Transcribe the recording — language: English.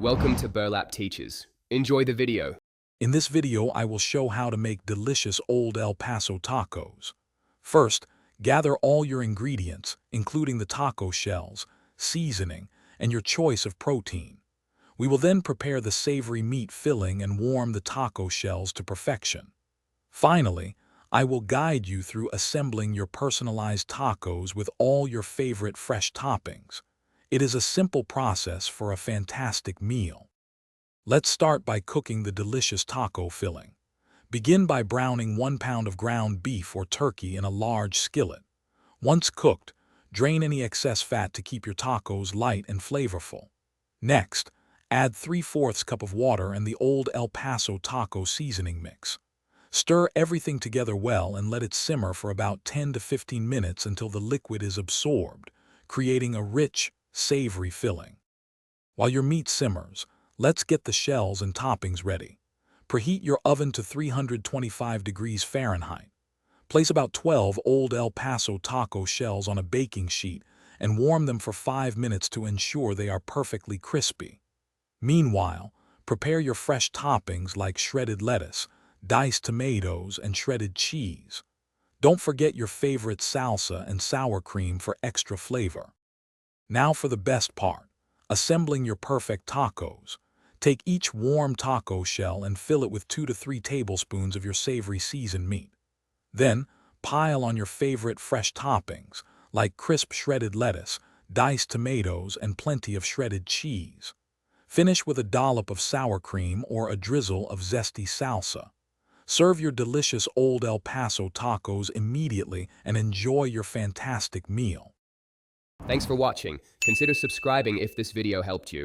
Welcome to Burlap Teachers. Enjoy the video. In this video, I will show how to make delicious Old El Paso tacos. First, gather all your ingredients, including the taco shells, seasoning, and your choice of protein. We will then prepare the savory meat filling and warm the taco shells to perfection. Finally, I will guide you through assembling your personalized tacos with all your favorite fresh toppings. It is a simple process for a fantastic meal. Let's start by cooking the delicious taco filling. Begin by browning 1 pound of ground beef or turkey in a large skillet. Once cooked, drain any excess fat to keep your tacos light and flavorful. Next, add 3/4 cup of water and the Old El Paso taco seasoning mix. Stir everything together well and let it simmer for about 10 to 15 minutes until the liquid is absorbed, creating a rich, savory filling. While your meat simmers, let's get the shells and toppings ready. Preheat your oven to 325 degrees Fahrenheit. Place about 12 Old El Paso taco shells on a baking sheet and warm them for 5 minutes to ensure they are perfectly crispy. Meanwhile, prepare your fresh toppings like shredded lettuce, diced tomatoes, and shredded cheese. Don't forget your favorite salsa and sour cream for extra flavor. Now for the best part, assembling your perfect tacos. Take each warm taco shell and fill it with 2 to 3 tablespoons of your savory seasoned meat. Then, pile on your favorite fresh toppings, like crisp shredded lettuce, diced tomatoes, and plenty of shredded cheese. Finish with a dollop of sour cream or a drizzle of zesty salsa. Serve your delicious Old El Paso tacos immediately and enjoy your fantastic meal. Thanks for watching. Consider subscribing if this video helped you.